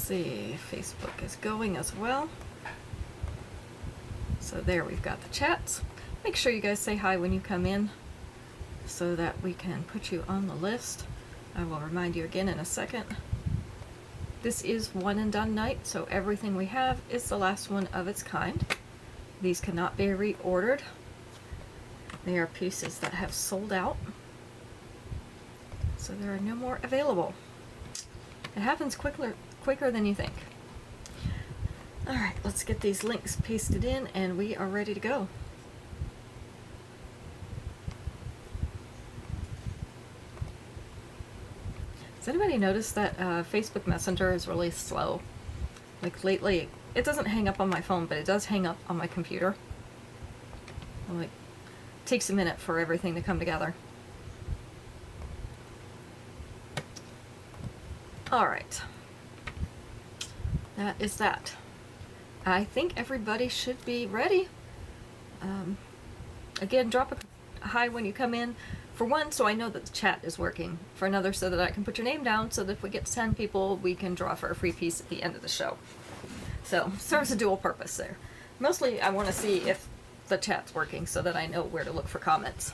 see, Facebook is going as well. So there we've got the chats. Make sure you guys say hi when you come in so that we can put you on the list. I will remind you again in a second. This is one and done night, so everything we have is the last one of its kind. These cannot be reordered. They are pieces that have sold out. So there are no more available. It happens quicker than you think. Alright, let's get these links pasted in and we are ready to go. Has anybody noticed that Facebook Messenger is really slow? Like lately, it doesn't hang up on my phone, but it does hang up on my computer. Like, it takes a minute for everything to come together. Alright. That is that. I think everybody should be ready. Again, drop a hi when you come in. For one, so I know that the chat is working. For another, so that I can put your name down so that if we get to 10 people, we can draw for a free piece at the end of the show. So, serves a dual purpose there. Mostly, I want to see if the chat's working so that I know where to look for comments.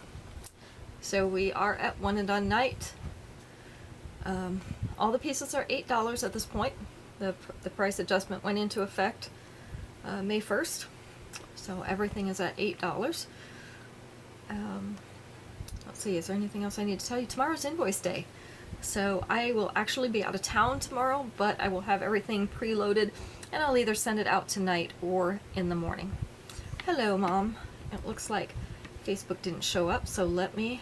So we are at one and done night. All the pieces are $8 at this point. The price adjustment went into effect May 1st. So everything is at $8. Let's see, is there anything else I need to tell you? Tomorrow's invoice day. So I will actually be out of town tomorrow, but I will have everything preloaded and I'll either send it out tonight or in the morning. Hello, Mom. It looks like Facebook didn't show up, so let me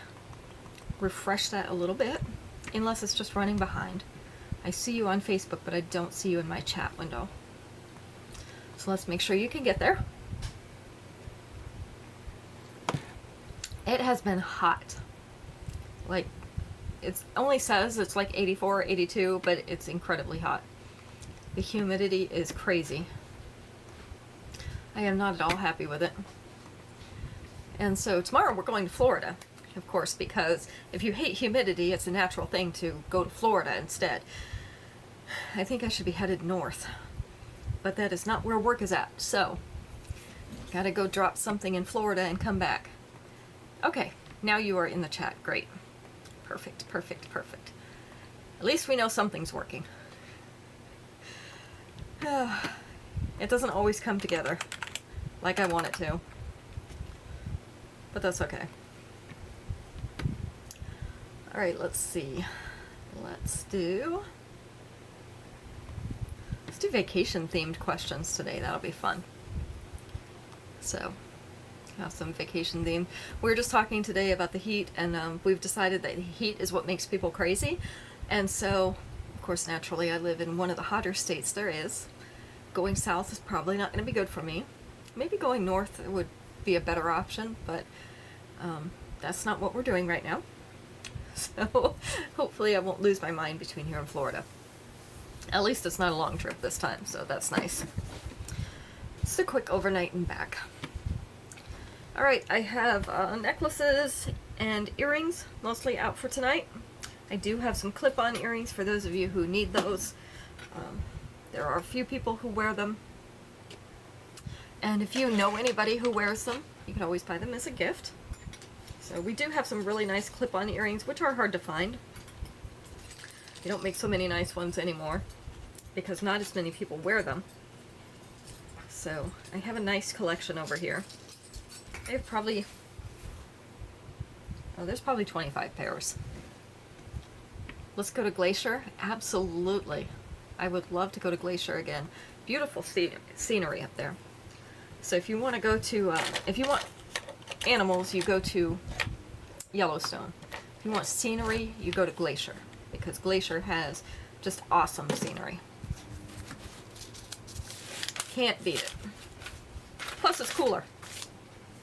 refresh that a little bit, unless it's just running behind. I see you on Facebook, but I don't see you in my chat window. So let's make sure you can get there. It has been hot. Like, it only says it's like 84 or 82, but it's incredibly hot. The humidity is crazy. I am not at all happy with it. And so tomorrow we're going to Florida, of course, because if you hate humidity, it's a natural thing to go to Florida instead. I think I should be headed north, but that is not where work is at, so gotta go drop something in Florida and come back. Okay, now you are in the chat. Great. Perfect, perfect, perfect. At least we know something's working. It doesn't always come together like I want it to, but that's okay. Alright, let's see. Let's do vacation themed questions today. That'll be fun. So, have some vacation theme. We were just talking today about the heat, and we've decided that the heat is what makes people crazy. And so, of course, naturally, I live in one of the hotter states there is. Going south is probably not going to be good for me. Maybe going north would be a better option, but that's not what we're doing right now. So, hopefully I won't lose my mind between here and Florida. At least it's not a long trip this time, so that's nice. Just a quick overnight and back. Alright, I have necklaces and earrings mostly out for tonight. I do have some clip-on earrings for those of you who need those. There are a few people who wear them. And if you know anybody who wears them, you can always buy them as a gift. So we do have some really nice clip-on earrings, which are hard to find. You don't make so many nice ones anymore, because not as many people wear them. So I have a nice collection over here. I have probably, oh, there's probably 25 pairs. Let's go to Glacier. Absolutely. I would love to go to Glacier again. Beautiful scenery up there. So if you want to go to, if you want animals, you go to Yellowstone. If you want scenery, you go to Glacier, because Glacier has just awesome scenery. Can't beat it. Plus it's cooler,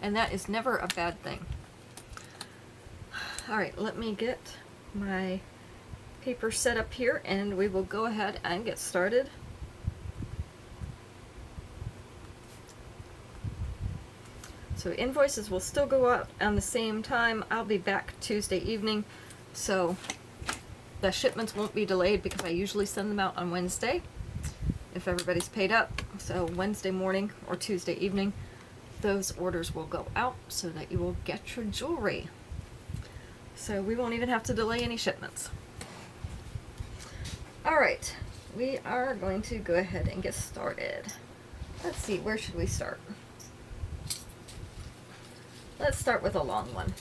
and that is never a bad thing. Alright, let me get my paper set up here and we will go ahead and get started. So invoices will still go out on the same time. I'll be back Tuesday evening, so the shipments won't be delayed because I usually send them out on Wednesday. if everybody's paid up. So Wednesday morning or Tuesday evening, those orders will go out so that you will get your jewelry. So we won't even have to delay any shipments. All right, we are going to go ahead and get started. Let's see, where should we start? Let's start with a long one.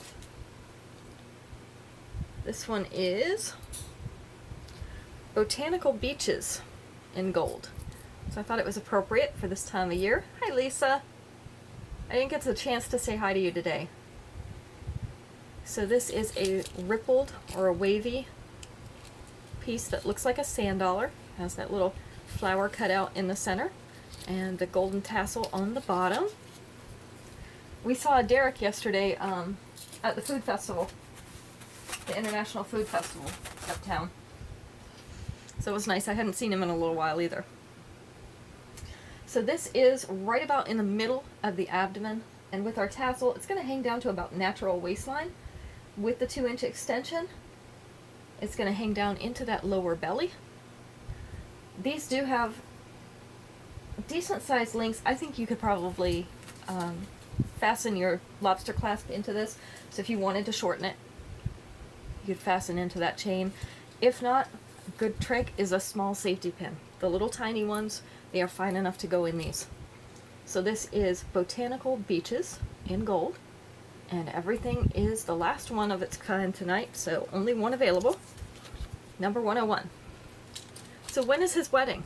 This one is Botanical Beaches in gold. So I thought it was appropriate for this time of year. Hi, Lisa. I didn't get the chance to say hi to you today. So this is a rippled or a wavy piece that looks like a sand dollar. Has that little flower cut out in the center and the golden tassel on the bottom. We saw Derek yesterday at the food festival, the International Food Festival uptown. So it was nice. I hadn't seen him in a little while either. So this is right about in the middle of the abdomen, and with our tassel, it's going to hang down to about natural waistline. With the 2-inch extension, it's going to hang down into that lower belly. These do have decent sized links. I think you could probably fasten your lobster clasp into this. So if you wanted to shorten it, you could fasten into that chain. If not, a good trick is a small safety pin. The little tiny ones, they are fine enough to go in these. So this is Botanical Beaches in gold. And everything is the last one of its kind tonight, so only one available. Number 101. So when is his wedding?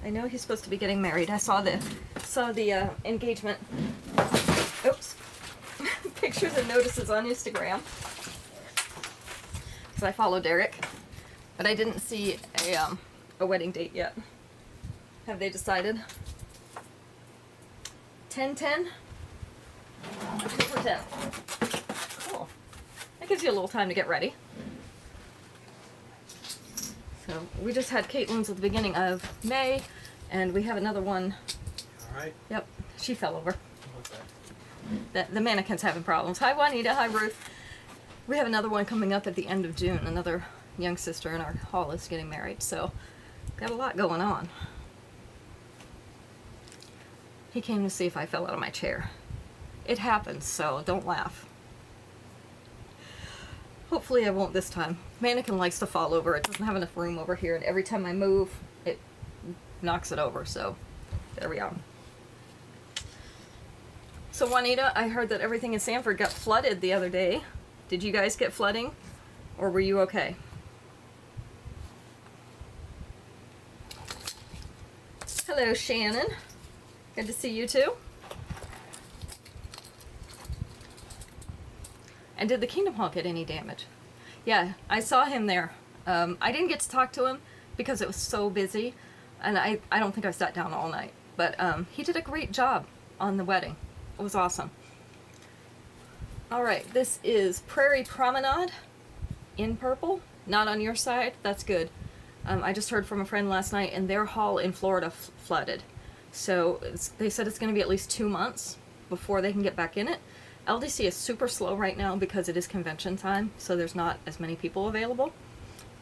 I know he's supposed to be getting married. I saw the engagement. Oops. Pictures and notices on Instagram. So I follow Derek, but I didn't see a wedding date yet. Have they decided? 10/10. 2 for 10. Cool. That gives you a little time to get ready. So we just had Caitlin's at the beginning of May, and we have another one. All right. Yep, she fell over. Okay. The mannequin's having problems. Hi, Juanita. Hi, Ruth. We have another one coming up at the end of June. Another young sister in our hall is getting married, so got a lot going on. He came to see if I fell out of my chair. It happens, so don't laugh. Hopefully I won't this time. Mannequin likes to fall over. It doesn't have enough room over here, and every time I move, it knocks it over, so there we are. So Juanita, I heard that everything in Sanford got flooded the other day. Did you guys get flooding, or were you okay? Hello, Shannon. Good to see you too. And did the Kingdom Hall get any damage? Yeah, I saw him there. I didn't get to talk to him because it was so busy, and I don't think I sat down all night. But he did a great job on the wedding. It was awesome. All right, this is Prairie Promenade in purple. Not on your side. That's good. I just heard from a friend last night, and their hall in Florida flooded. So they said it's going to be at least 2 months before they can get back in it. LDC is super slow right now because it is convention time, so there's not as many people available.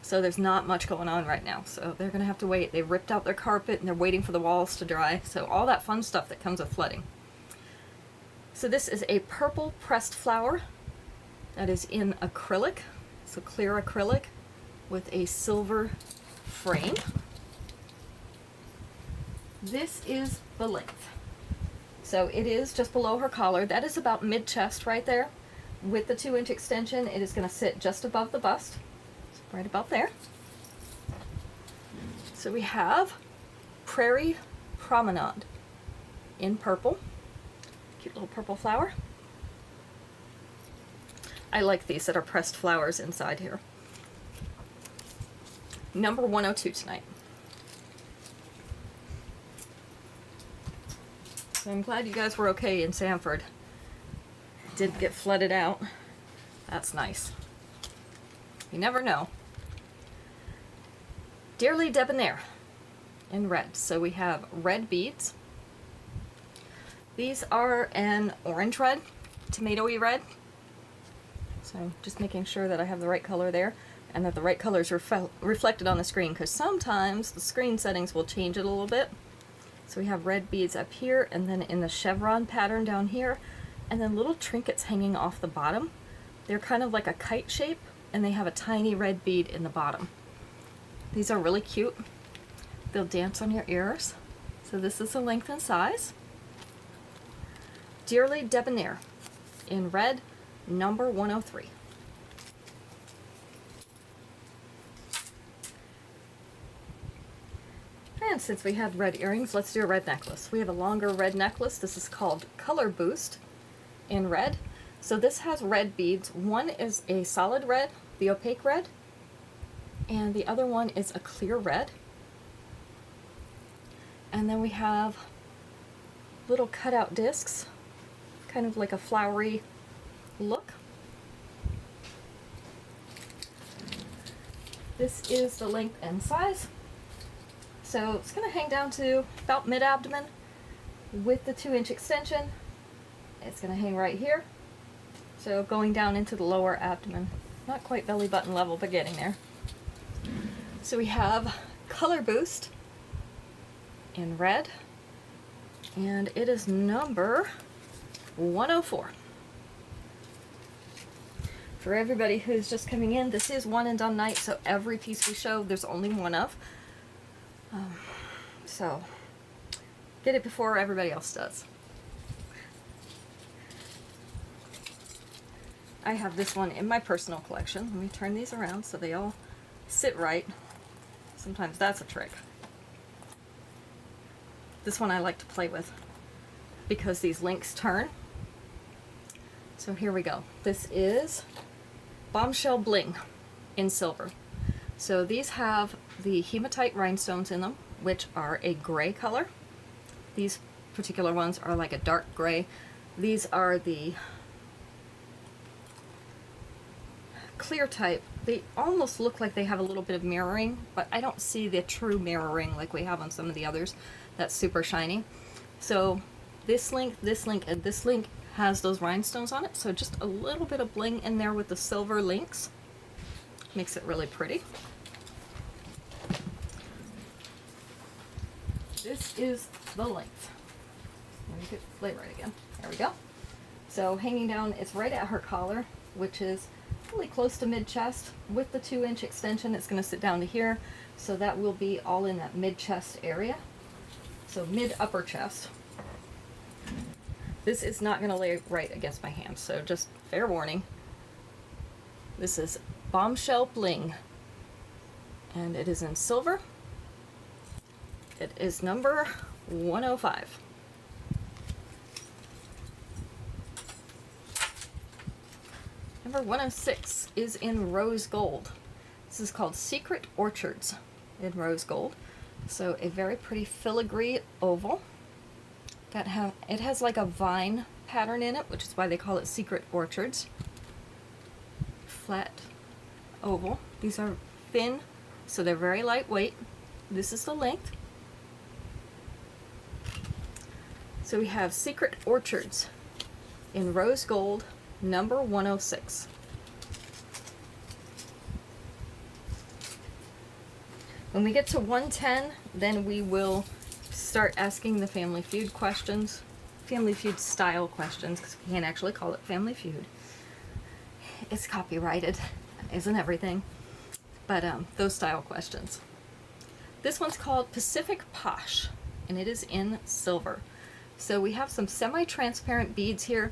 So there's not much going on right now, so they're going to have to wait. They ripped out their carpet, and they're waiting for the walls to dry, so all that fun stuff that comes with flooding. So this is a purple pressed flower that is in acrylic, so clear acrylic with a silver frame. This is the length. So it is just below her collar. That is about mid-chest right there. With the 2-inch extension, it is going to sit just above the bust. So right about there. So we have Prairie Promenade in purple. Cute little purple flower. I like these that are pressed flowers inside here. Number 102 tonight. So I'm glad you guys were okay in Sanford. Didn't get flooded out. That's nice. You never know. Dearly Debonair in red. So we have red beads. These are an orange red, tomatoey red. So just making sure that I have the right color there. and that the right color is reflected on the screen, because sometimes the screen settings will change it a little bit. So we have red beads up here, and then in the chevron pattern down here, and then little trinkets hanging off the bottom. They're kind of like a kite shape, and they have a tiny red bead in the bottom. These are really cute. They'll dance on your ears. So this is the length and size. Dearly Debonair in red, number 103. And since we had red earrings, let's do a red necklace. We have a longer red necklace. This is called Color Boost in red. So this has red beads. One is a solid red, the opaque red, and the other one is a clear red. And then we have little cutout discs, kind of like a flowery look. This is the length and size. So it's going to hang down to about mid-abdomen with the 2-inch extension. It's going to hang right here. So going down into the lower abdomen. Not quite belly button level, but getting there. So we have Color Boost in red, and it is number 104. For everybody who's just coming in, this is one and done night, so every piece we show there's only one of. So get it before everybody else does. I have this one in my personal collection. Let me turn these around so they all sit right. Sometimes that's a trick. This one I like to play with because these links turn. So here we go. This is Bombshell Bling in silver. So these have the hematite rhinestones in them, which are a gray color. These particular ones are like a dark gray. These are the clear type. They almost look like they have a little bit of mirroring, but I don't see the true mirroring like we have on some of the others. That's super shiny. So this link, and this link has those rhinestones on it, so just a little bit of bling in there with the silver links. Makes it really pretty. This is the length. Let me get the lay right again. There we go. So hanging down, it's right at her collar, which is really close to mid-chest. With the 2-inch extension, it's going to sit down to here, so that will be all in that mid-chest area. So mid-upper chest. This is not going to lay right against my hand, so just fair warning. This is Bombshell Bling, and it is in silver. It is number 105. Number 106 is in rose gold. This is called Secret Orchards in rose gold. So a very pretty filigree oval. It has like a vine pattern in it, which is why they call it Secret Orchards. Flat oval. These are thin, so they're very lightweight. This is the length. So we have Secret Orchards in rose gold, number 106. When we get to 110, then we will start asking the Family Feud questions, Family Feud style questions, because we can't actually call it Family Feud. It's copyrighted, isn't everything? But those style questions. This one's called Pacific Posh, and it is in silver. So we have some semi-transparent beads here.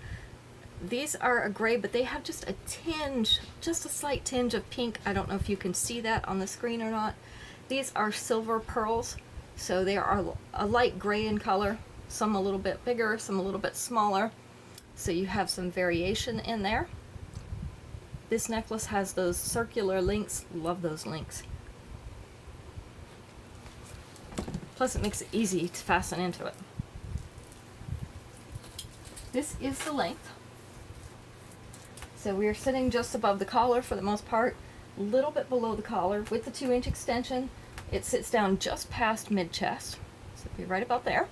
These are a gray, but they have just a tinge, just a slight tinge of pink. I don't know if you can see that on the screen or not. These are silver pearls, so they are a light gray in color, some a little bit bigger, some a little bit smaller. So you have some variation in there. This necklace has those circular links. Love those links. Plus it makes it easy to fasten into it. This is the length. So we are sitting just above the collar for the most part, a little bit below the collar with the 2-inch extension. It sits down just past mid-chest, so it'll be right about there.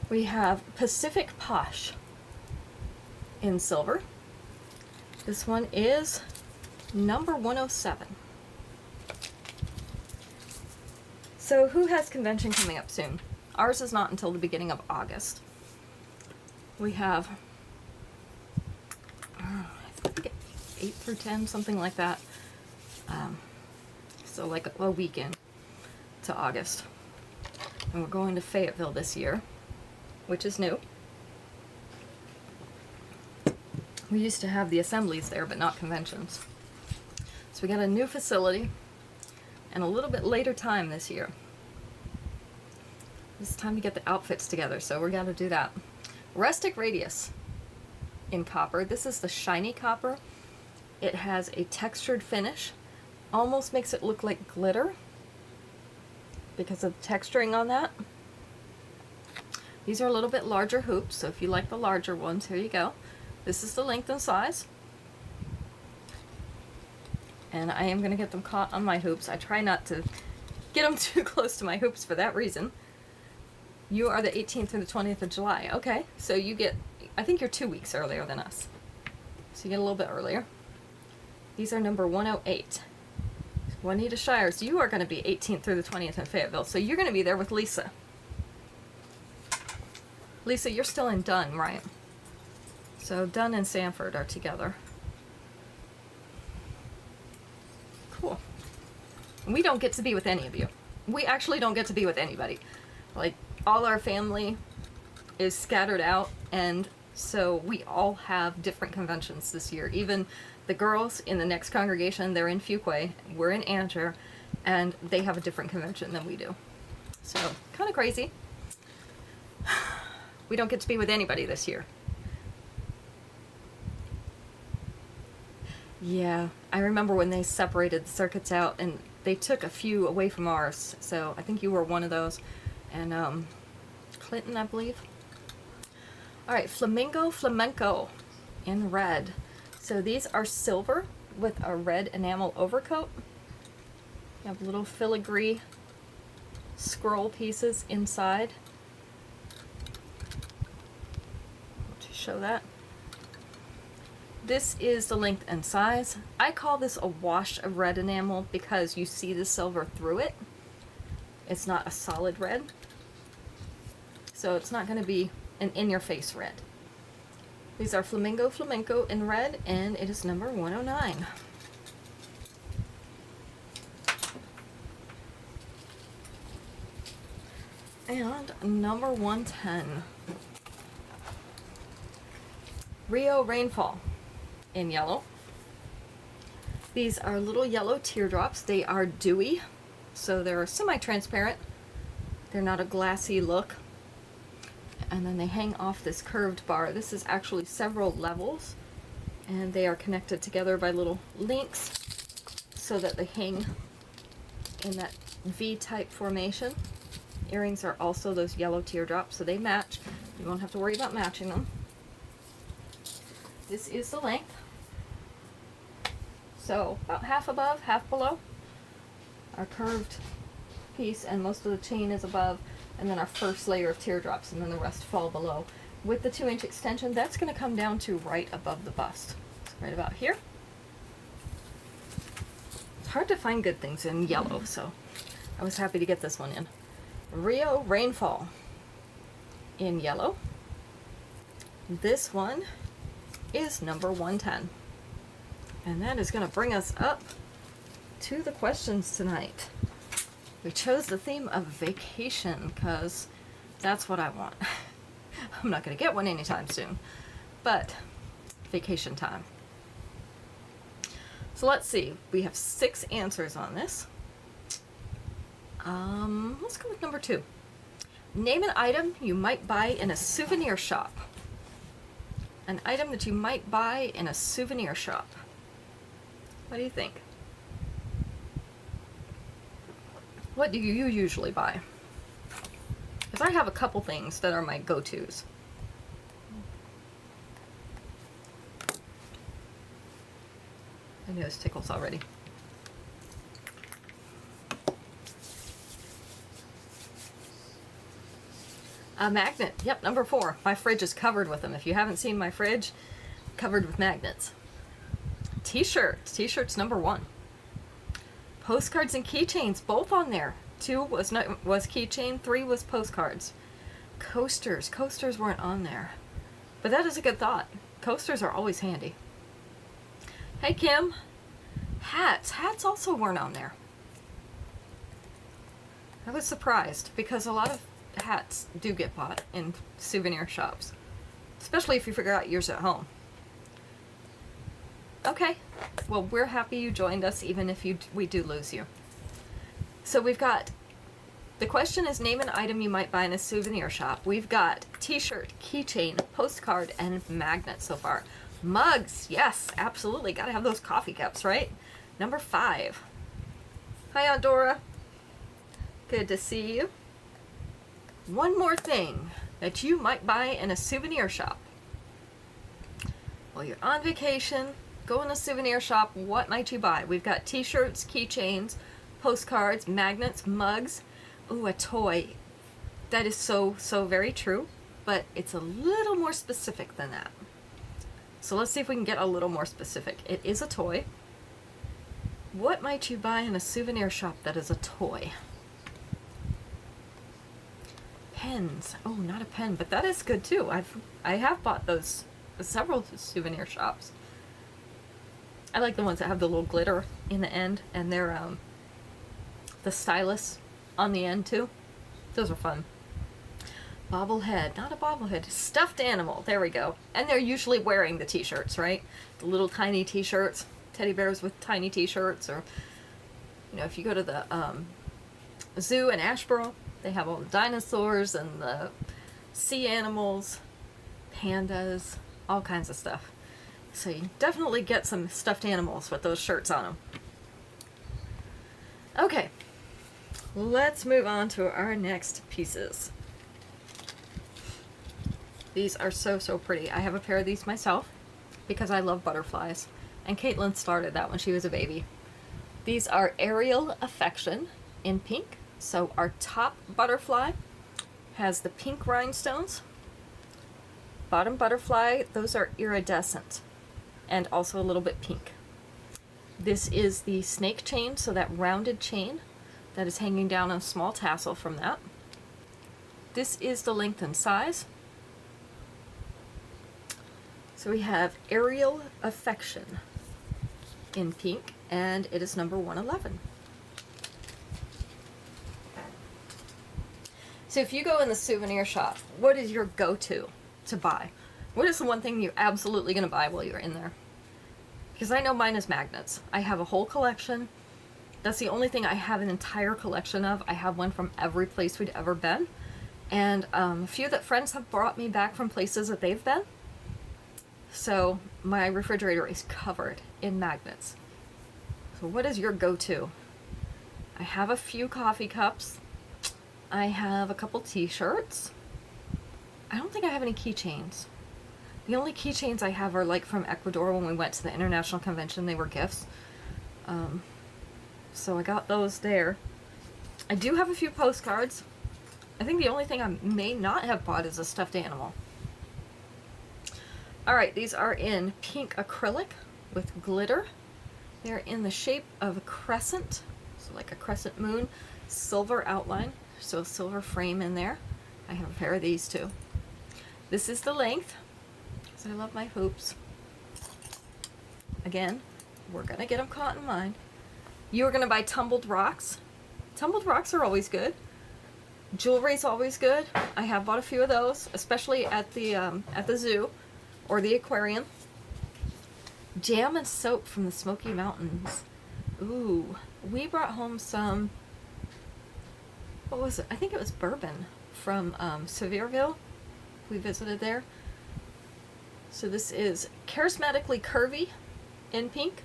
We have Pacific Posh in silver. This one is number 107. So who has convention coming up soon? Ours is not until the beginning of August. We have, I think 8 through 10, something like that. So like a weekend to August. And we're going to Fayetteville this year, which is new. We used to have the assemblies there, but not conventions. So we got a new facility and a little bit later time this year. It's time to get the outfits together, so we're gonna do that. Rustic Radius in copper. This is the shiny copper. It has a textured finish. Almost makes it look like glitter because of the texturing on that. These are a little bit larger hoops, so if you like the larger ones, here you go. This is the length and size. And I am going to get them caught on my hoops. I try not to get them too close to my hoops for that reason. You are the 18th through the 20th of July. Okay, so you get, I think you're 2 weeks earlier than us. So you get a little bit earlier. These are number 108. Juanita Shires, you are going to be 18th through the 20th in Fayetteville, so you're going to be there with Lisa. Lisa, you're still in Done, right? So Done and Sanford are together. Cool. And we don't get to be with any of you. We actually don't get to be with anybody. Like, all our family is scattered out, and so we all have different conventions this year. Even the girls in the next congregation, they're in Fuquay, we're in Angier, and they have a different convention than we do. So, kind of crazy. We don't get to be with anybody this year. Yeah, I remember when they separated the circuits out, and they took a few away from ours, so I think you were one of those. And Clinton, I believe. Alright, Flamenco in red. So these are silver with a red enamel overcoat. You have little filigree scroll pieces inside. To show that. This is the length and size. I call this a wash of red enamel because you see the silver through it. It's not a solid red. So it's not going to be an in-your-face red. These are Flamenco in red, and it is number 109. And number 110. Rio Rainfall in yellow. These are little yellow teardrops. They are dewy, so they're semi-transparent. They're not a glassy look. And then they hang off this curved bar. This is actually several levels, and they are connected together by little links so that they hang in that V-type formation. Earrings are also those yellow teardrops, so they match. You won't have to worry about matching them. This is the length. So about half above, half below. Our curved piece, and most of the chain is above, and then our first layer of teardrops, and then the rest fall below. With the 2-inch extension, that's going to come down to right above the bust. So right about here. It's hard to find good things in yellow, so I was happy to get this one in. Rio Rainfall in yellow. This one is number 110. And that is going to bring us up to the questions tonight. We chose the theme of vacation because that's what I want. I'm not going to get one anytime soon, but vacation time. So let's see. We have 6 answers on this. Let's go with number 2. Name an item you might buy in a souvenir shop. An item that you might buy in a souvenir shop. What do you think? What do you usually buy? Because I have a couple things that are my go-tos. My nose tickles already. A magnet. Yep, number 4. My fridge is covered with them. If you haven't seen my fridge, covered with magnets. T-shirts. T-shirts number 1. Postcards and keychains, both on there. 2 was keychain, 3 was postcards. Coasters. Coasters weren't on there. But that is a good thought. Coasters are always handy. Hey, Kim. Hats. Hats also weren't on there. I was surprised because a lot of hats do get bought in souvenir shops, especially if you figure out yours at home. Okay, well, we're happy you joined us even if we do lose you. So we've got, the question is name an item you might buy in a souvenir shop. We've got t-shirt, keychain, postcard, and magnet so far. Mugs, yes, absolutely, gotta have those coffee cups, right? Number 5. Hi, Aunt Dora. Good to see you. One more thing that you might buy in a souvenir shop. Well, you're on vacation, go in a souvenir shop, what might you buy? We've got t-shirts, keychains, postcards, magnets, mugs. Ooh, a toy. That is so very true, but it's a little more specific than that. So let's see if we can get a little more specific. It is a toy. What might you buy in a souvenir shop that is a toy? Pens. Oh, not a pen, but that is good too. I have bought those at several souvenir shops. I like the ones that have the little glitter in the end, and they're the stylus on the end too. Those are fun. Bobblehead, not a bobblehead, stuffed animal. There we go. And they're usually wearing the t-shirts, right? The little tiny t-shirts, teddy bears with tiny t-shirts, or if you go to the zoo in Asheboro, they have all the dinosaurs and the sea animals, pandas, all kinds of stuff. So you definitely get some stuffed animals with those shirts on them. Okay, let's move on to our next pieces. These are so pretty. I have a pair of these myself because I love butterflies. And Caitlin started that when she was a baby. These are Aerial Affection in pink. So our top butterfly has the pink rhinestones. Bottom butterfly, those are iridescent and also a little bit pink. This is the snake chain, so that rounded chain that is hanging down a small tassel from that. This is the length and size. So we have Aerial Affection in pink, and it is number 111. So if you go in the souvenir shop, what is your go-to to buy? What is the one thing you're absolutely going to buy while you're in there? Because I know mine is magnets. I have a whole collection. That's the only thing I have an entire collection of. I have one from every place we'd ever been. And a few that friends have brought me back from places that they've been. So my refrigerator is covered in magnets. So what is your go-to? I have a few coffee cups. I have a couple t-shirts. I don't think I have any keychains. The only keychains I have are like from Ecuador when we went to the international convention. They were gifts. So I got those there. I do have a few postcards. I think the only thing I may not have bought is a stuffed animal. Alright, these are in pink acrylic with glitter. They're in the shape of a crescent, so like a crescent moon, silver outline, so a silver frame in there. I have a pair of these too. This is the length, because I love my hoops. Again, we're going to get them caught in mine. You're going to buy tumbled rocks. Tumbled rocks are always good. Jewelry's always good. I have bought a few of those, especially at the zoo or the aquarium. Jam and soap from the Smoky Mountains. Ooh, we brought home some, what was it? I think it was bourbon from Sevierville. We visited there. So this is Charismatically Curvy in pink,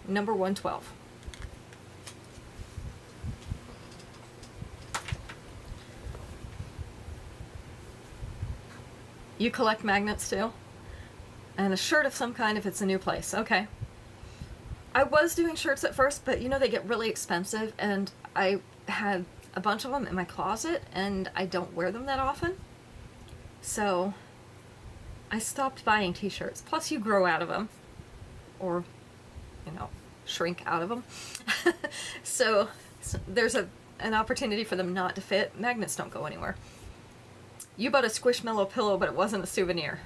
number 112. You collect magnets too? And a shirt of some kind if it's a new place. Okay. I was doing shirts at first, but they get really expensive, and I had a bunch of them in my closet, and I don't wear them that often. So I stopped buying t-shirts. Plus you grow out of them. Or shrink out of them. So there's an opportunity for them not to fit. Magnets don't go anywhere. You bought a Squishmallow pillow, but it wasn't a souvenir.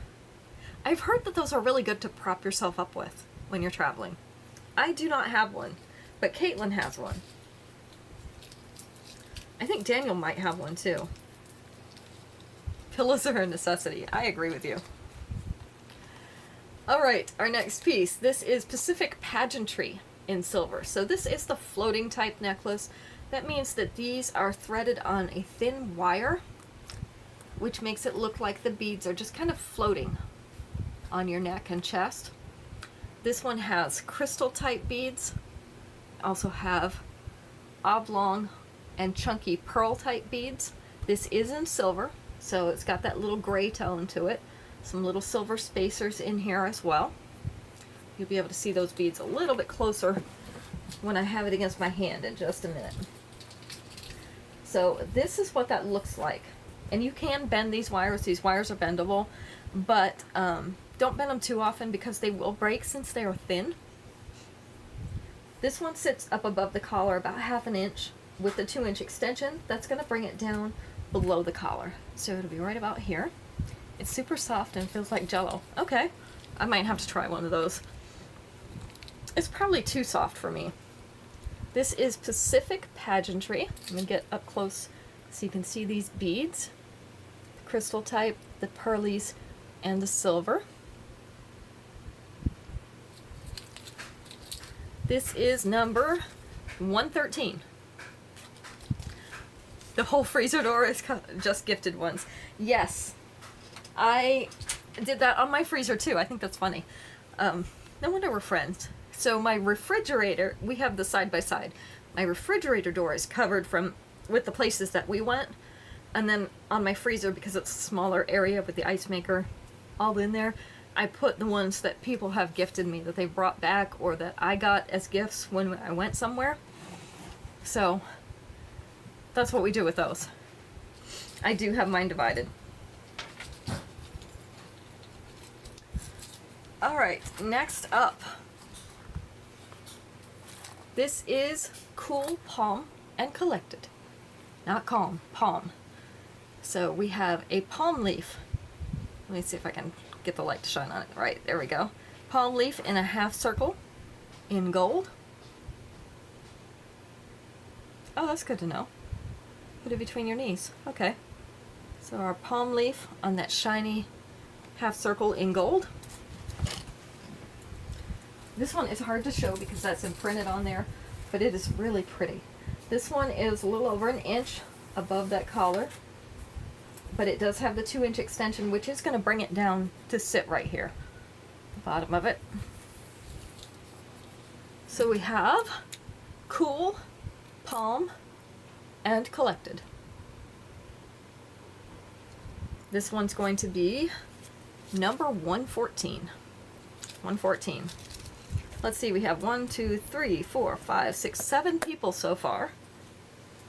I've heard that those are really good to prop yourself up with when you're traveling. I do not have one, but Caitlin has one. I think Daniel might have one too. Pillows are a necessity. I agree with you. All right, our next piece. This is Pacific Pageantry in silver. So this is the floating type necklace. That means that these are threaded on a thin wire, which makes it look like the beads are just kind of floating on your neck and chest. This one has crystal type beads. Also have oblong and chunky pearl type beads. This is in silver, so it's got that little gray tone to it. Some little silver spacers in here as well. You'll be able to see those beads a little bit closer when I have it against my hand in just a minute. So this is what that looks like. And you can bend these wires. These wires are bendable, but don't bend them too often because they will break since they are thin. This one sits up above the collar about 1/2 inch with the 2-inch extension. That's going to bring it down below the collar. So it'll be right about here. It's super soft and feels like Jell-O. Okay, I might have to try one of those. It's probably too soft for me. This is Pacific Pageantry. I'm going to get up close so you can see these beads. The crystal type, the pearlies, and the silver. This is number 113. The whole freezer door is just gifted ones. Yes, I did that on my freezer too. I think that's funny. No wonder we're friends. So my refrigerator, we have the side by side. My refrigerator door is covered with the places that we went. And then on my freezer, because it's a smaller area with the ice maker all in there, I put the ones that people have gifted me, that they brought back or that I got as gifts when I went somewhere. So that's what we do with those. I do have mine divided. All right, next up. This is Cool, Palm, and Collected. Not calm, palm. So we have a palm leaf. Let me see if I can get the light to shine on it. Right, there we go. Palm leaf in a half circle in gold. Oh, that's good to know. Put it between your knees. Okay. So our palm leaf on that shiny half circle in gold. This one is hard to show because that's imprinted on there, but it is really pretty. This one is a little over 1 inch above that collar, but it does have the 2-inch extension, which is going to bring it down to sit right here, the bottom of it. So we have Cool, Palm, and Collected. This one's going to be number 114. 114. Let's see, we have 1, 2, 3, 4, 5, 6, 7 people so far.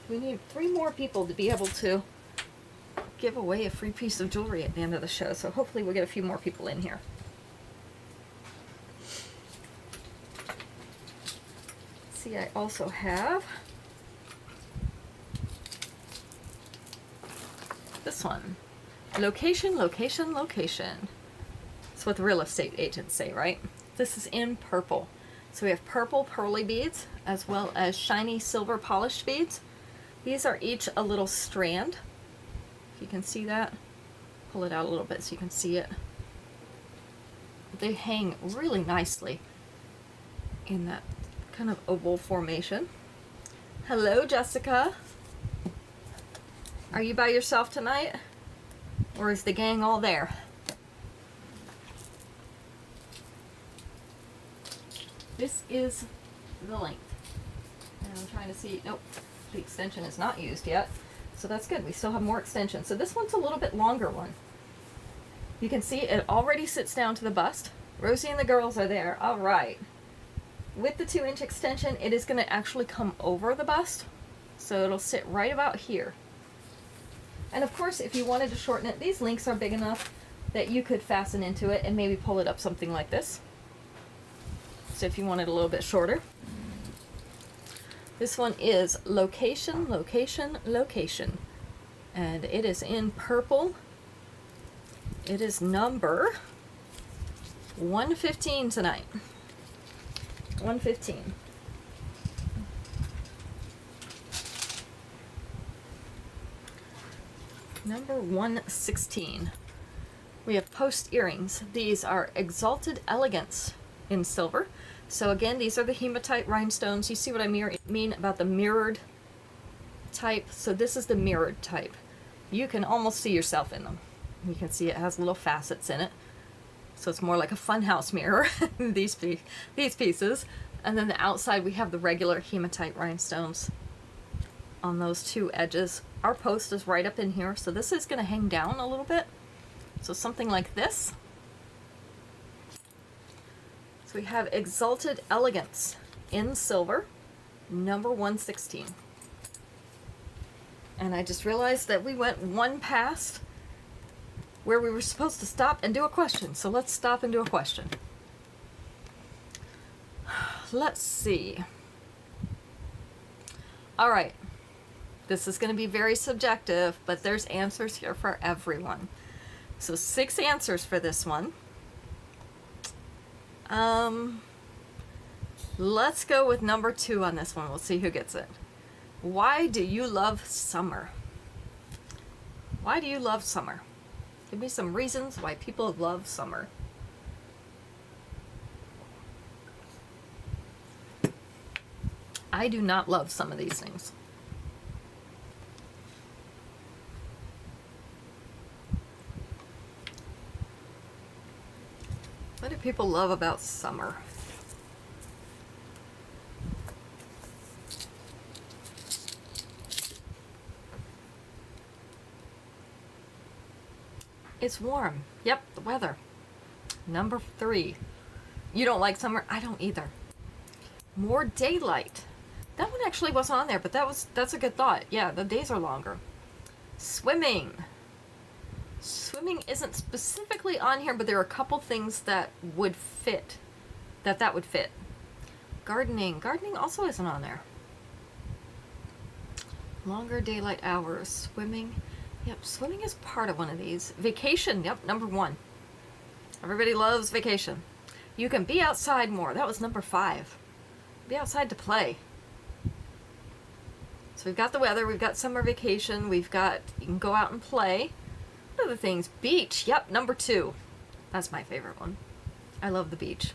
We need 3 more people to be able to give away a free piece of jewelry at the end of the show, so hopefully we'll get a few more people in here. See, I also have this one. Location, location, location. That's what the real estate agents say, right? This is in purple. So we have purple pearly beads as well as shiny silver polished beads. These are each a little strand. If you can see that, pull it out a little bit so you can see it. They hang really nicely in that kind of oval formation. Hello, Jessica. Are you by yourself tonight? Or is the gang all there? This is the length. And I'm trying to see, nope, the extension is not used yet. So that's good, we still have more extension. So this one's a little bit longer one. You can see it already sits down to the bust. Rosie and the girls are there, all right. With the 2-inch extension, it is gonna actually come over the bust. So it'll sit right about here. And of course, if you wanted to shorten it, these links are big enough that you could fasten into it and maybe pull it up something like this. So if you want it a little bit shorter. This one is Location, Location, Location. And it is in purple. It is number 115 tonight. 115. Number 116. We have post earrings. These are Exalted Elegance in silver. So again, these are the hematite rhinestones. You see what I mean about the mirrored type? So this is the mirrored type. You can almost see yourself in them. You can see it has little facets in it. So it's more like a funhouse mirror, these pieces. And then the outside we have the regular hematite rhinestones on those two edges. Our post is right up in here, so this is going to hang down a little bit. So something like this. So we have Exalted Elegance in silver, number 116. And I just realized that we went one past where we were supposed to stop and do a question. So let's stop and do a question. Let's see. All right. This is going to be very subjective, but there's answers here for everyone. So 6 answers for this one. Let's go with number 2 on this one. We'll see who gets it. Why do you love summer? Why do you love summer? Give me some reasons why people love summer. I do not love some of these things. What do people love about summer? It's warm. Yep, the weather. Number 3. You don't like summer? I don't either. More daylight. That one actually wasn't on there, but that's a good thought. Yeah, the days are longer. Swimming. Swimming isn't specifically on here, but there are a couple things that would fit. That would fit. Gardening. Gardening also isn't on there. Longer daylight hours. Swimming. Yep, swimming is part of one of these. Vacation. Yep, number 1. Everybody loves vacation. You can be outside more. That was number 5. Be outside to play. So we've got the weather. We've got summer vacation. You can go out and play. Other things, beach. Yep, number 2. That's my favorite one. I love the beach.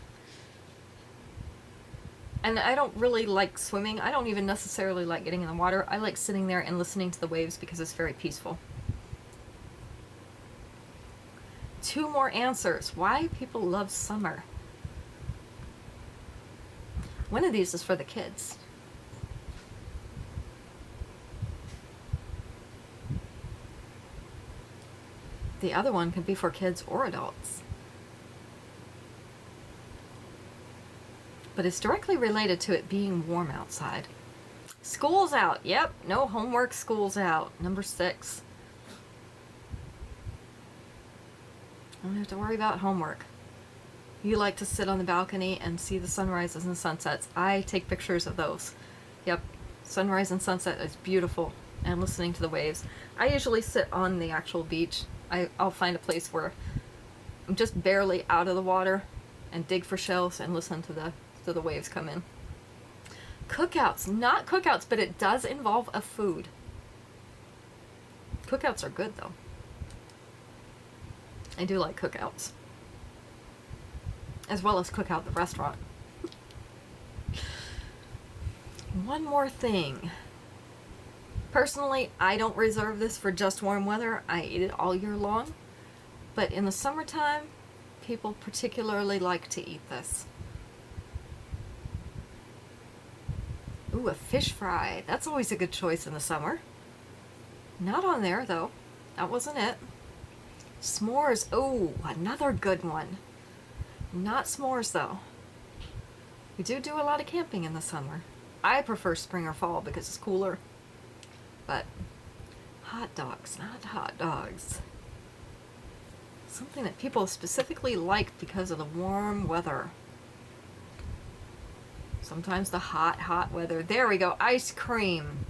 And I don't really like swimming. I don't even necessarily like getting in the water. I like sitting there and listening to the waves because it's very peaceful. 2 more answers. Why people love summer. One of these is for the kids. The other one can be for kids or adults. But it's directly related to it being warm outside. School's out. Yep, no homework, school's out. Number 6. Don't have to worry about homework. You like to sit on the balcony and see the sunrises and sunsets. I take pictures of those. Yep, sunrise and sunset is beautiful. And listening to the waves. I usually sit on the actual beach. I'll find a place where I'm just barely out of the water and dig for shells and listen to the waves come in. Cookouts. Not cookouts, but it does involve a food. Cookouts are good, though. I do like cookouts. As well as Cookout the restaurant. One more thing. Personally, I don't reserve this for just warm weather. I eat it all year long. But in the summertime, people particularly like to eat this. Ooh, a fish fry. That's always a good choice in the summer. Not on there, though. That wasn't it. S'mores. Oh, another good one. Not s'mores, though. We do a lot of camping in the summer. I prefer spring or fall because it's cooler. But hot dogs, not hot dogs. Something that people specifically like because of the warm weather. Sometimes the hot weather. There we go. Ice cream.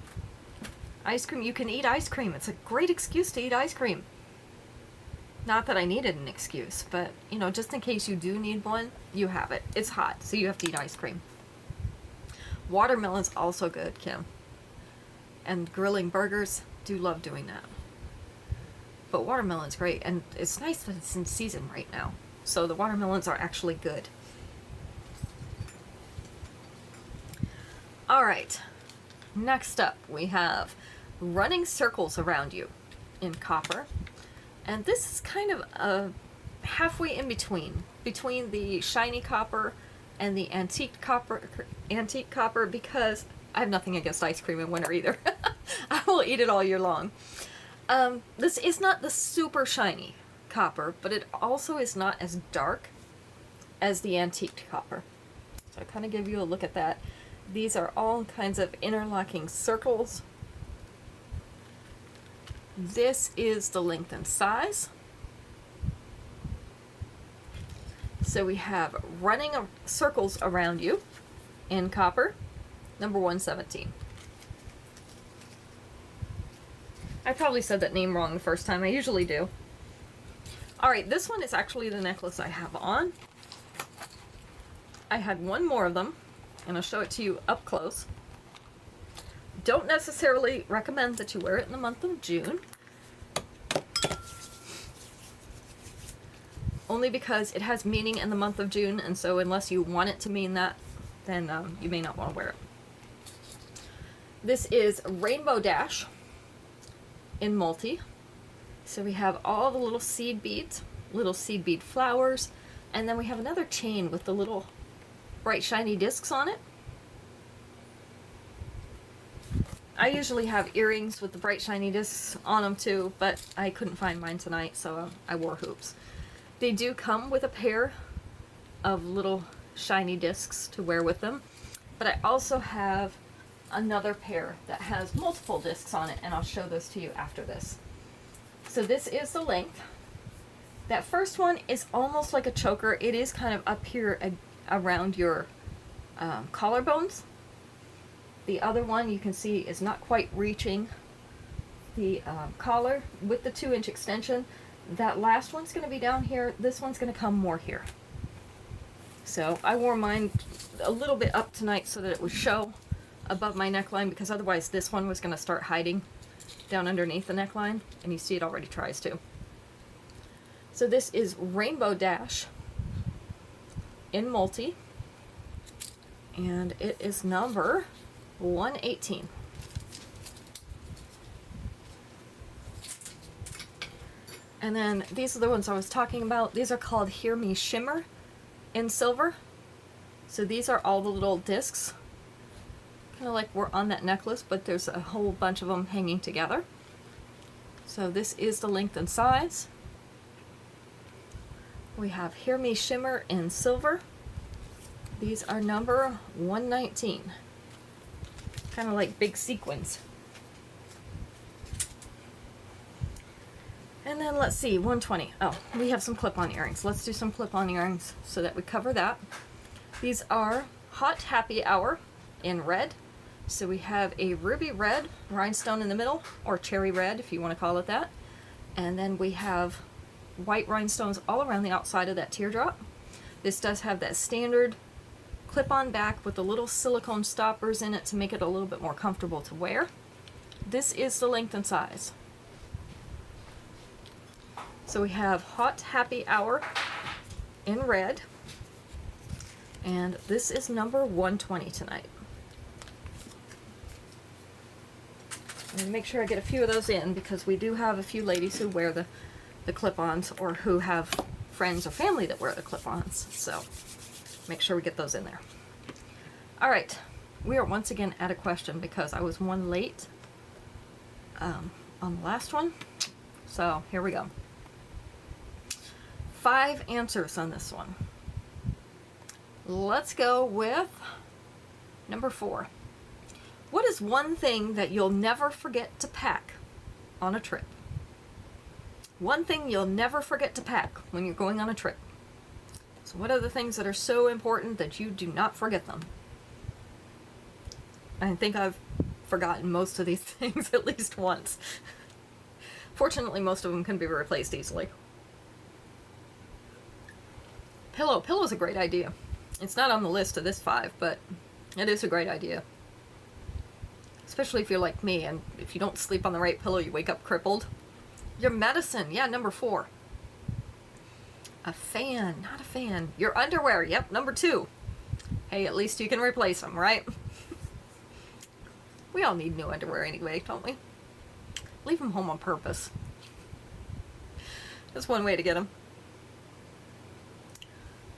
Ice cream. You can eat ice cream. It's a great excuse to eat ice cream. Not that I needed an excuse, but, you know, just in case you do need one, you have it. It's hot, so you have to eat ice cream. Watermelon's also good, Kim. And grilling burgers, do love doing that. But watermelon's great, and it's nice that it's in season right now. So the watermelons are actually good. Alright, next up we have running circles around you in copper. And this is kind of halfway in between the shiny copper and the antique copper, because I have nothing against ice cream in winter either. I will eat it all year long. This is not the super shiny copper, but it also is not as dark as the antique copper. So I kind of give you a look at that. These are all kinds of interlocking circles. This is the length and size. So we have running circles around you in copper, number 117. I probably said that name wrong the first time. I usually do. Alright, this one is actually the necklace I have on. I had one more of them, and I'll show it to you up close. Don't necessarily recommend that you wear it in the month of June. Only because it has meaning in the month of June, and so unless you want it to mean that, then you may not want to wear it. This is Rainbow Dash in multi. So we have all the little seed beads, little seed bead flowers, and then we have another chain with the little bright shiny discs on it. I usually have earrings with the bright shiny discs on them too, but I couldn't find mine tonight, so I wore hoops. They do come with a pair of little shiny discs to wear with them, but I also have another pair that has multiple discs on it, and I'll show those to you after this. So this is the length. That first one is almost like a choker. It is kind of up here around your collarbones. The other one you can see is not quite reaching the collar with the 2-inch extension. That last one's going to be down here. This one's going to come more here. So I wore mine a little bit up tonight so that it would show above my neckline, because otherwise this one was going to start hiding down underneath the neckline, and you see it already tries to. So this is Rainbow Dash in multi, and it is number 118. And then these are the ones I was talking about. These are called Hear Me Shimmer in silver. So these are all the little discs, kind of like we're on that necklace, but there's a whole bunch of them hanging together. So this is the length and size. We have Hear Me Shimmer in silver. These are number 119. Kind of like big sequins. And then let's see, 120. Oh, we have some clip-on earrings. Let's do some clip-on earrings so that we cover that. These are Hot Happy Hour in red. So we have a ruby red rhinestone in the middle, or cherry red if you want to call it that. And then we have white rhinestones all around the outside of that teardrop. This does have that standard clip-on back with the little silicone stoppers in it to make it a little bit more comfortable to wear. This is the length and size. So we have Hot Happy Hour in red, and this is number 120 tonight. I'm going to make sure I get a few of those in, because we do have a few ladies who wear the clip-ons, or who have friends or family that wear the clip-ons, so make sure we get those in there. Alright, we are once again at a question because I was one late on the last one, so here we go. 5 answers on this one. Let's go with number 4. What is one thing that you'll never forget to pack on a trip? One thing you'll never forget to pack when you're going on a trip. So what are the things that are so important that you do not forget them? I think I've forgotten most of these things at least once. Fortunately, most of them can be replaced easily. Pillow. Pillow's a great idea. It's not on the list of this 5, but it is a great idea. Especially if you're like me, and if you don't sleep on the right pillow, you wake up crippled. Your medicine. Yeah, number 4. A fan. Not a fan. Your underwear. Yep, number 2. Hey, at least you can replace them, right? We all need new underwear anyway, don't we? Leave them home on purpose. That's one way to get them.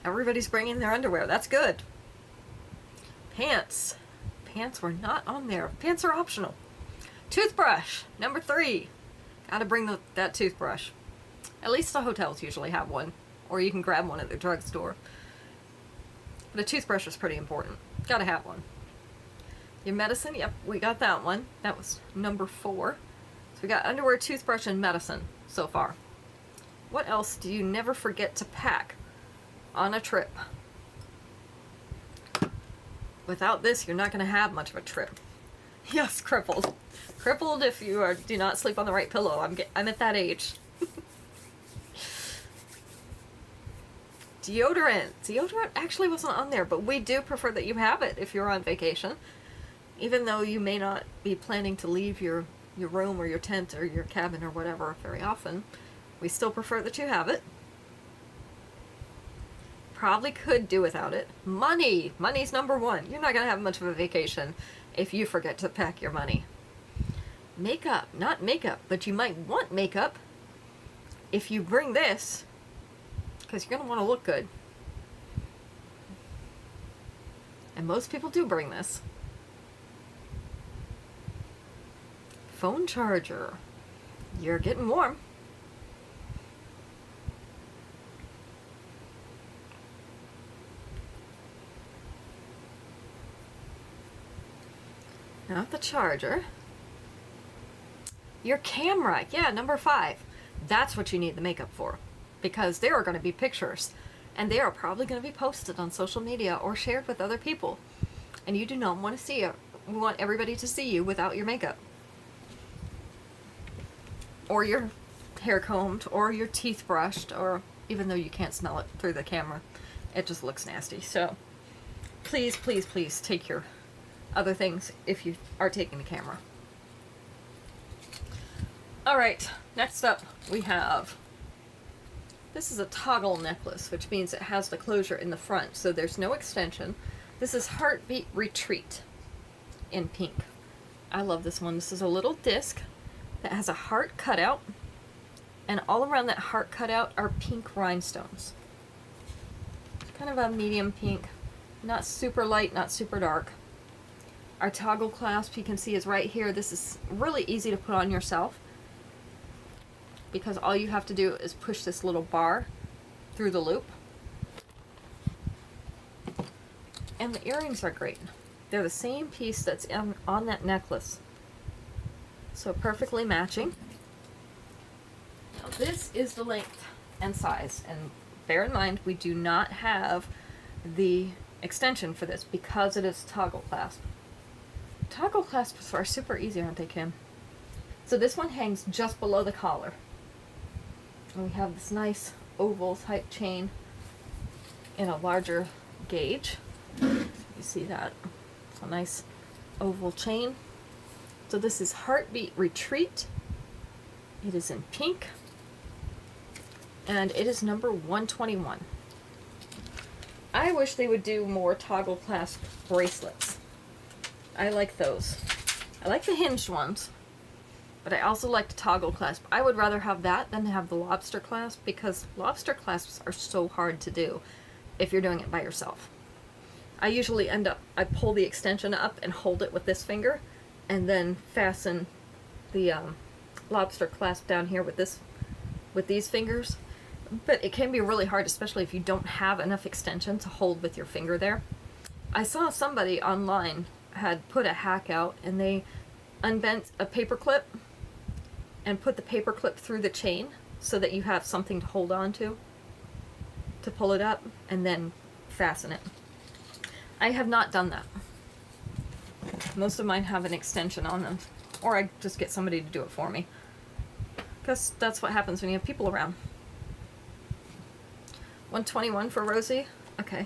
Everybody's bringing their underwear. That's good. Pants. Pants were not on there. Pants are optional. Toothbrush. Number 3. Gotta bring that toothbrush. At least the hotels usually have one. Or you can grab one at the drugstore. But a toothbrush is pretty important. Gotta have one. Your medicine. Yep, we got that one. That was number 4. So we got underwear, toothbrush, and medicine so far. What else do you never forget to pack on a trip? Without this, you're not going to have much of a trip. Yes, crippled. Crippled if you do not sleep on the right pillow. I'm at that age. Deodorant. Deodorant actually wasn't on there, but we do prefer that you have it if you're on vacation. Even though you may not be planning to leave your room or your tent or your cabin or whatever very often, we still prefer that you have it. Probably could do without it. Money. Money's number 1. You're not going to have much of a vacation if you forget to pack your money. Makeup. Not makeup, but you might want makeup if you bring this, because you're going to want to look good. And most people do bring this. Phone charger. You're getting warm. Not the charger. Your camera. Yeah, number 5. That's what you need the makeup for. Because there are going to be pictures. And they are probably going to be posted on social media or shared with other people. And you do not want to see it. We want everybody to see you without your makeup. Or your hair combed. Or your teeth brushed. Or even though you can't smell it through the camera, it just looks nasty. So please, please, please take your other things if you are taking the camera. Alright, next up we have, this is a toggle necklace, which means it has the closure in the front, so there's no extension. This is Heartbeat Retreat in pink. I love this one. This is a little disc that has a heart cutout, and all around that heart cutout are pink rhinestones. It's kind of a medium pink, not super light, not super dark. Our toggle clasp, you can see, is right here. This is really easy to put on yourself because all you have to do is push this little bar through the loop. And the earrings are great. They're the same piece that's on that necklace. So perfectly matching. Now this is the length and size. And bear in mind, we do not have the extension for this because it is toggle clasp. Toggle clasps are super easy, aren't they, Kim? So this one hangs just below the collar. And we have this nice oval type chain in a larger gauge. You see that? It's a nice oval chain. So this is Heartbeat Retreat. It is in pink. And it is number 121. I wish they would do more toggle clasp bracelets. I like those. I like the hinged ones, but I also like the toggle clasp. I would rather have that than have the lobster clasp because lobster clasps are so hard to do if you're doing it by yourself. I usually I pull the extension up and hold it with this finger and then fasten the lobster clasp down here with these fingers. But it can be really hard, especially if you don't have enough extension to hold with your finger there. I saw somebody online had put a hack out and they unbent a paper clip and put the paper clip through the chain so that you have something to hold on to pull it up and then fasten it. I have not done that. Most of mine have an extension on them. Or I just get somebody to do it for me. Because that's what happens when you have people around. 121 for Rosie? Okay.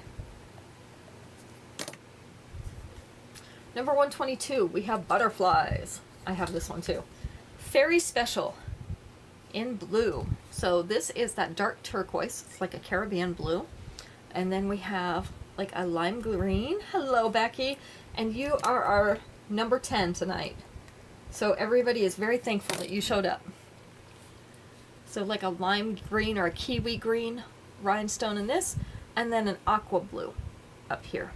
Number 122, we have butterflies. I have this one too. Fairy Special in blue. So this is that dark turquoise. It's like a Caribbean blue. And then we have like a lime green. Hello, Becky. And you are our number 10 tonight. So everybody is very thankful that you showed up. So like a lime green or a kiwi green rhinestone in this, and then an aqua blue up here.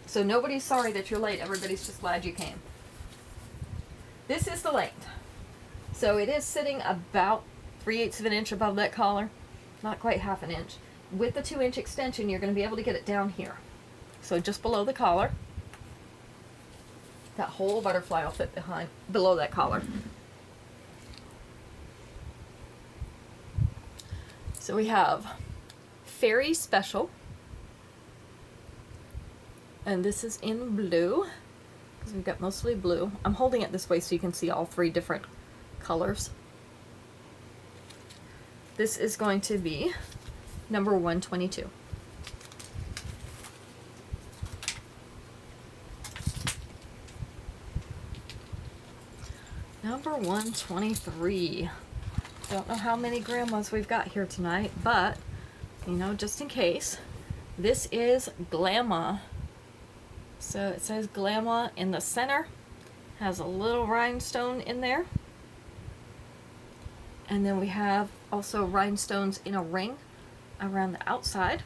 So nobody's sorry that you're late. Everybody's just glad you came. This is the length. So it is sitting about 3/8 of an inch above that collar. Not quite half an inch. With the 2-inch extension, you're going to be able to get it down here. So just below the collar. That whole butterfly will fit below that collar. So we have Fairy Special. And this is in blue, because we've got mostly blue. I'm holding it this way so you can see all 3 different colors. This is going to be number 122. Number 123. Don't know how many grandmas we've got here tonight, but, you know, just in case. This is Glamma. So it says Glamma in the center. Has a little rhinestone in there. And then we have also rhinestones in a ring around the outside.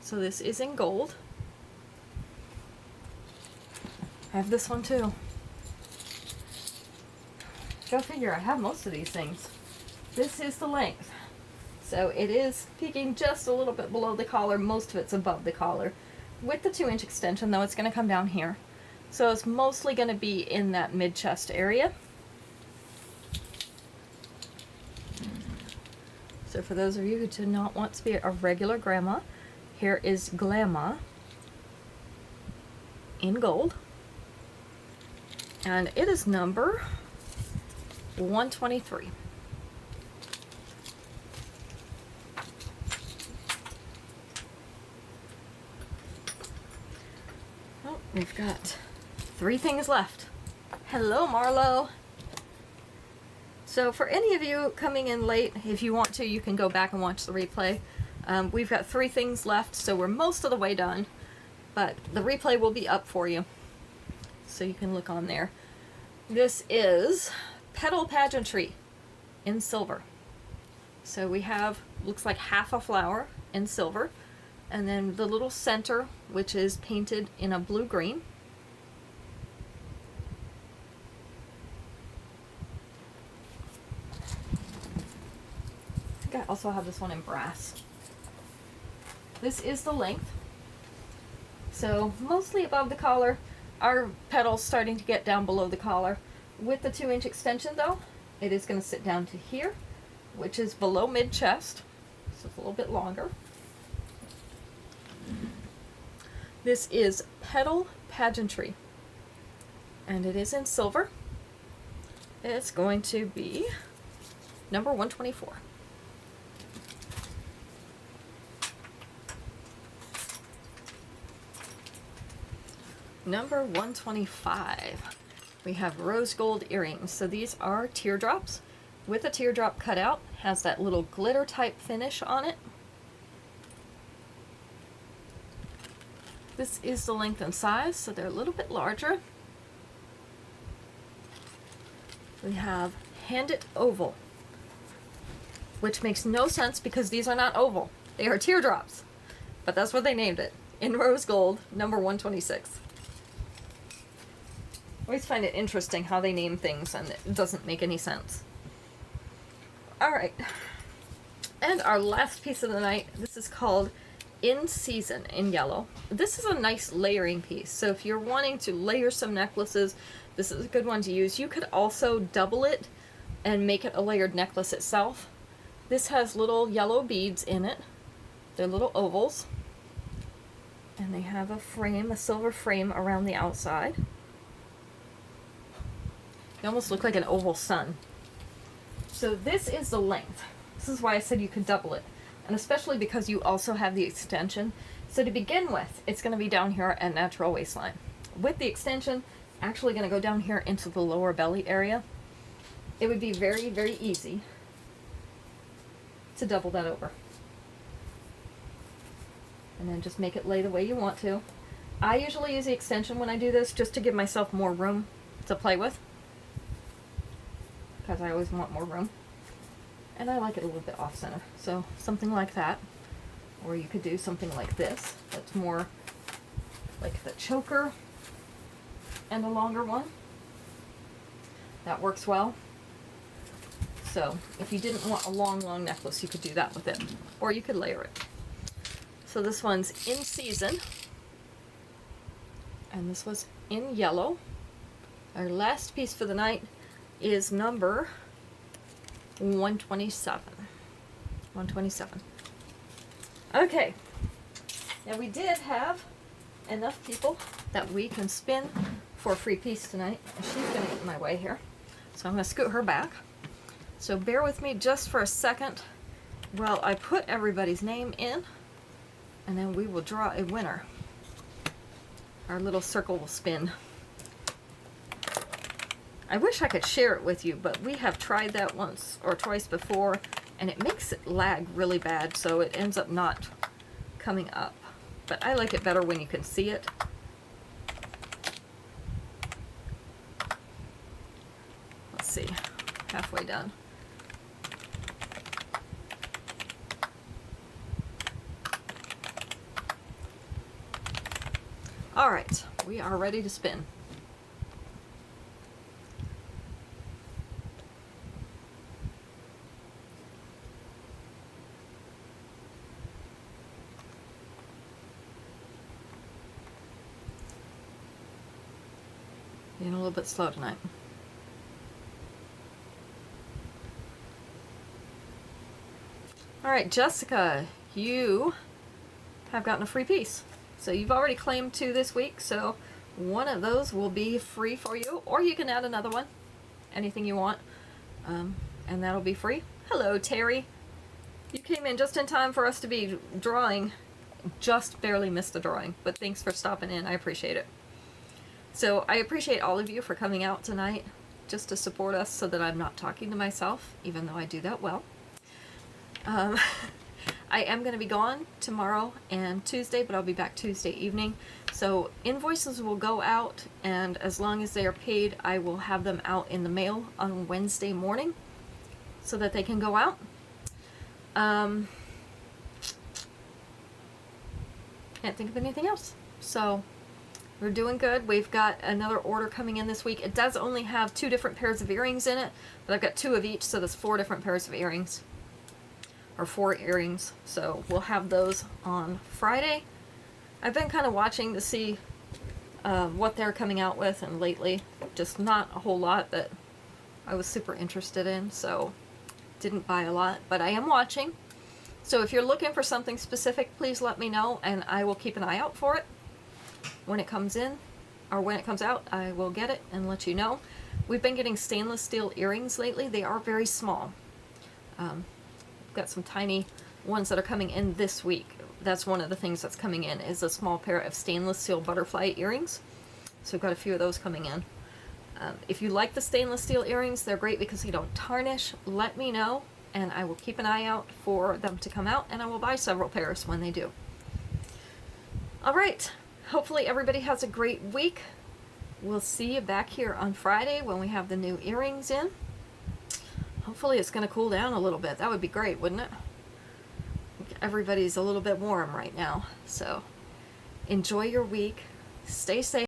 So this is in gold. I have this one too. Go figure, I have most of these things. This is the length. So it is peeking just a little bit below the collar. Most of it's above the collar. With the 2-inch extension, though, it's going to come down here. So it's mostly going to be in that mid-chest area. So for those of you who do not want to be a regular grandma, here is Glamma in gold. And it is number 123. Oh, we've got 3 things left. Hello, Marlo. So for any of you coming in late, if you want to, you can go back and watch the replay. We've got 3 things left, so we're most of the way done. But the replay will be up for you, so you can look on there. This is Petal Pageantry in silver. So we have, looks like half a flower in silver, and then the little center, which is painted in a blue-green. I think I also have this one in brass. This is the length. So mostly above the collar. Our petal's starting to get down below the collar. With the 2-inch extension though, it is going to sit down to here, which is below mid-chest, so it's a little bit longer. This is Petal Pageantry, and it is in silver. It's going to be number 124. Number 125. We have rose gold earrings. So these are teardrops with a teardrop cutout. Has that little glitter type finish on it. This is the length and size, so they're a little bit larger. We have Hand It Oval, which makes no sense because these are not oval. They are teardrops, but that's what they named it. In rose gold, number 126. I always find it interesting how they name things and it doesn't make any sense. Alright. And our last piece of the night, this is called In Season in yellow. This is a nice layering piece. So if you're wanting to layer some necklaces, this is a good one to use. You could also double it and make it a layered necklace itself. This has little yellow beads in it. They're little ovals. And they have a frame, a silver frame around the outside. They almost look like an oval sun. So this is the length. This is why I said you could double it. And especially because you also have the extension. So to begin with, it's going to be down here at natural waistline. With the extension, actually going to go down here into the lower belly area. It would be very, very easy to double that over. And then just make it lay the way you want to. I usually use the extension when I do this just to give myself more room to play with, because I always want more room. And I like it a little bit off center. So something like that. Or you could do something like this. That's more like the choker and a longer one. That works well. So if you didn't want a long necklace, you could do that with it. Or you could layer it. So this one's in season. And this was in yellow. Our last piece for the night is number 127. 127. Okay. Now we did have enough people that we can spin for a free piece tonight. She's going to get in my way here. So I'm going to scoot her back. So bear with me just for a second while I put everybody's name in, and then we will draw a winner. Our little circle will spin. I wish I could share it with you, but we have tried that once or twice before, and it makes it lag really bad, so it ends up not coming up. But I like it better when you can see it. Let's see, halfway done. All right, we are ready to spin. Being a little bit slow tonight. All right, Jessica, you have gotten a free piece. So you've already claimed 2 this week, so one of those will be free for you, or you can add another one, anything you want, and that'll be free. Hello, Terry. You came in just in time for us to be drawing. Just barely missed the drawing, but thanks for stopping in. I appreciate it. So I appreciate all of you for coming out tonight just to support us so that I'm not talking to myself, even though I do that well. I am going to be gone tomorrow and Tuesday, but I'll be back Tuesday evening. So invoices will go out, and as long as they are paid, I will have them out in the mail on Wednesday morning so that they can go out. Can't think of anything else. So we're doing good. We've got another order coming in this week. It does only have 2 different pairs of earrings in it, but I've got 2 of each, so there's 4 different pairs of earrings. Or 4 earrings. So we'll have those on Friday. I've been kind of watching to see what they're coming out with, and lately just not a whole lot that I was super interested in, so didn't buy a lot, but I am watching. So if you're looking for something specific, please let me know, and I will keep an eye out for it. When it comes in, or when it comes out, I will get it and let you know. We've been getting stainless steel earrings lately. They are very small. Got some tiny ones that are coming in this week. That's one of the things that's coming in, is a small pair of stainless steel butterfly earrings. So we've got a few of those coming in. If you like the stainless steel earrings, they're great because they don't tarnish. Let me know, and I will keep an eye out for them to come out, and I will buy several pairs when they do. All right. Hopefully everybody has a great week. We'll see you back here on Friday when we have the new earrings in. Hopefully it's going to cool down a little bit. That would be great, wouldn't it? Everybody's a little bit warm right now. So enjoy your week. Stay safe.